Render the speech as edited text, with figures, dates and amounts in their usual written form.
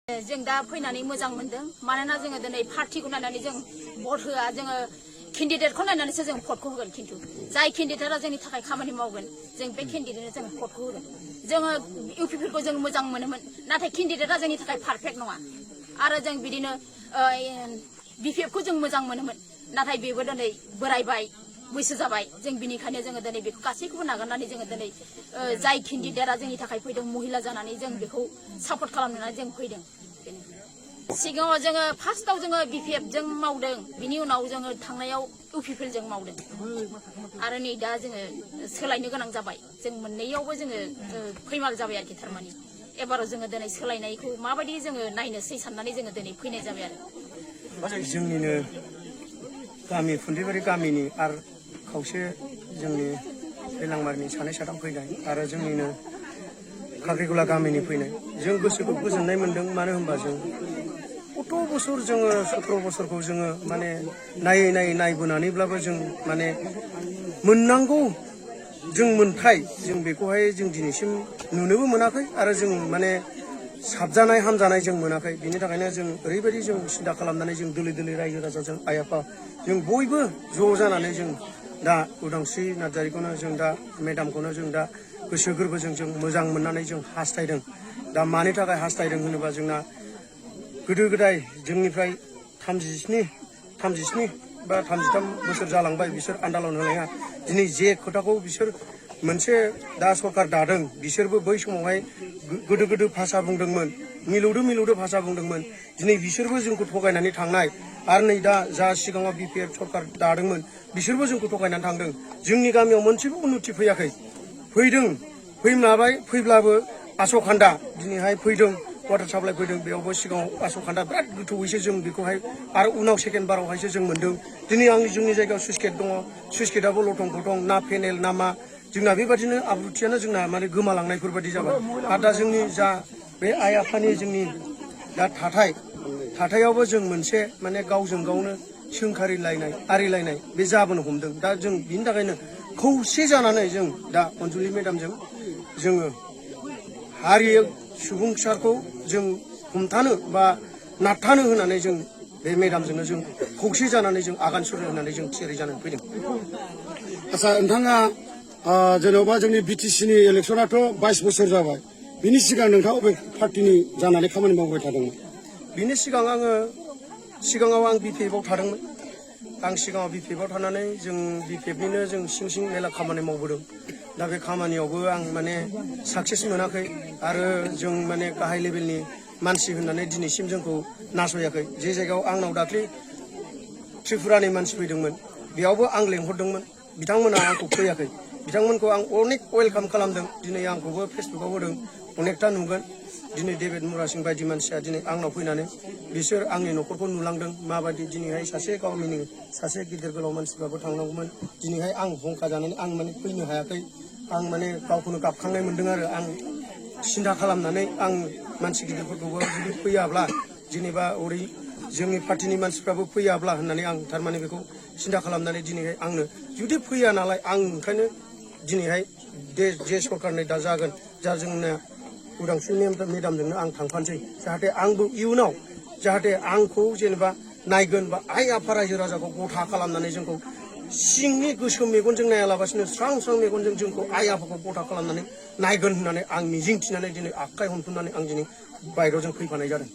जों दा फैनानै मोजां मोनदों मानोना जोङो दिनै पार्टिखौ नायनानै जों भट होआ जोङो केन्डिडेटखौ नायनानैसो जों भटखौ होगोन खिन्थु जाय केन्डिडेटआ जोंनि थाखाय खामानि मावगोन जों बे केन्डिडेटनो जों भटखौ होगोन जोङो इउपिफोरखौ जों मोजां मोनोमोन नाथाय केन्डिडेटआ जोंनि थाखाय पारफेक्ट नङा आरो जों बिदिनो बिपिएफखौ जों मोजां मोनोमोन नाथाय बेबो दिनै बोरायबाय बैसो जाबाय जों बिनिखायनो जोङो दिनै बेखौ गासैखौबो नागारनानै जोङो दिनै जाय केन्डिडेटआ जोंनि थाखाय फैदों महिला जानानै जों बेखौ सापर्ट खालामनानै जों फैदों सिगाङाव जोङो फार्स्टआव जोङो बिपिएफजों मावदों बिनि उनाव जोङो थांनायाव इउपिपिएलजों मावदों आरो नै दा जोङो सोलायनो गोनां जाबाय जों मोननैयावबो जोङो फैमाल जाबाय आरोखि थारमाने एबाराव जोङो दिनै सोलायनायखौ माबायदि जोङो नायनोसै साननानै जोङो दिनै फैनाय जाबाय आरो जोंनिनो गामि फुन्दैबारि गामिनि आरो खावसे जोंनि दैलांमारिनि सानै साथाम फैनाय आरो जोंनिनो खाख्रिखला गामिनि फैनाय जों गोसोखौ गोजोननाय मोनदों मानो होनबा जों कत बोसोर जोङो 17 बोसोरखौ जोङो माने नायै नायबोनानैब्लाबो जों माने मोननांगौ जों मोनथाय जों बेखौहाय जों दिनैसिम नुनोबो मोनाखै आरो जों माने साबजानाय हामजानाय जों मोनाखै बिनि थाखायनो जों ओरैबायदि जों सिन्था खालामनानै जों दोलो दोलो रायजो राजाजों आइ आफा जों बयबो ज' जानानै जों दा उदांस्रि नार्जारिखौनो जों दा मेडामखौनो जों दा गोसो गोरबोजों जों मोजां मोननानै जों हास्थायदों दा मानि थाखाय हास्थायदों होनोबा जोंना गोदो गोदाय जोंनिफ्राय 37 बा 33 बोसोर जालांबाय बिसोर आन्दालन होनाया दिनै जे खोथाखौ बिसोर मोनसे दा सरकार दादों बिसोरबो बै समावहाय गोदो भाषा बुंदोंमोन मिलौदो भाषा बुंदोंमोन दिनै बिसोरबो जोंखौ थगायनानै थांनाय आरो नै दा जा सिगाङाव बिपिएफ सरकार दादोंमोन बिसोरबो जोंखौ थगायनानै थांदों जोंनि गामियाव मोनसेबो उन्नति फैयाखै फैदों फैमाबाय फैब्लाबो आसखान्दा दिनैहाय फैदों वाटार साप्लाइ फैदों बेयावबो सिगाङाव आसखान्दा बिराद गोथौयैसो जों बेखौहाय आरो उनाव सेकेन्ड बारावहायसो जों मोन्दों दिनै जोंनि जायगायाव सुइस गेट दङ सुइस गेटआबो लथं फथं ना पेनेल ना मा जोंना बेबादिनो आब्रुथियानो जोंना माने गोमालांनायफोर बायदि जाबाय आरो दा जोंनि जा बे आइ आफानि जोंनि दा थाथायावबो जों मोनसे माने गावजों गावनो सोंखारिलायनाय आरिलायनाय बे जाबोनो हमदों दा जों बिनि थाखायनो खौसे जानानै जों दा अनजुलि मेडामजों जोङो हारि सुबुंसारखौ जों हमथानो बा नारथानो होनानै जों बे मेडामजोंनो जों खौसे जानानै जों आगान सुरनो होनानै जों थियारि जानानै फैदों। आच्छा नोंथाङा जेन'बा जोंनि बिटिसिनि इलेक्सनाथ' 22 बोसोर जाबाय बिनि सिगां नोंथाङा बबे पार्टिनि जानानै खामानि मावबाय थादोंमोन? बिनि सिगां सिगाङाव आं बिपिएफआव थादोंमोन आं सिगाङाव बिपिएफआव थानानै जों बिपिएफनिनो जों सिं मेला खामानि मावबोदों दा बे खामानियावबो आं माने साक्सेस मोनाखै आरो जों माने गाहाय लेभेलनि मानसि होननानै दिनैसिम जोंखौ नासयाखै जे जायगायाव आंनाव दाख्लै त्रिपुरानि मानसि फैदोंमोन बेयावबो आं लेंहरदोंमोन बिथांमोना आंखौ फैयाखै बिथांमोनखौ आं अनेक वेलकाम खालामदों दिनै आंखौबो फेसबुकआव होदों अनेकथा नुगोन दिनै डेभिड मुरासिं बायदि मानसिया दिनै आंनाव फैनानै बिसोर आंनि न'खरखौ नुलांदों माबायदि दिनैहाय सासे गामिनि सासे गिदिर गोलाव मानसिबाबो थांनांगौमोन दिनैहाय आं हंखा जानानै आं माने फैनो हायाखै आं माने गावखौनो गाबखांनाय मोनदों आरो आं सिन्था खालामनानै आं मानसि गिदिरफोरखौबो जुदि फैयाब्ला जेनेबा ओरै जोंनि पार्टिनि मानसिफ्राबो फैयाब्ला होननानै आं थारमाने बेखौ सिन्था खालामनानै दिनैहाय आंनो जुदि फैया नालाय आं ओंखायनो दिनैहाय जे सरकारनि दा जागोन जा जोंना उदांस्रि मेडामजोंनो आं थांफानोसै जाहाथे आंबो इयुनाव जाहाथे आंखौ जेनेबा नायगोन बा आइ आफा रायजो राजाखौ गथा खालामनानै जोंखौ सिंनि गोसोम मेगनजों नायालाबासिनो स्रां मेगनजों जोंखौ आइ आफाखौ गथा खालामनानै नायगोन होननानै आं मिजिं थिनानै दिनै आखाइ हमथुमनानै आं दिनै बायह्रायाव जों फैफानाय जादों।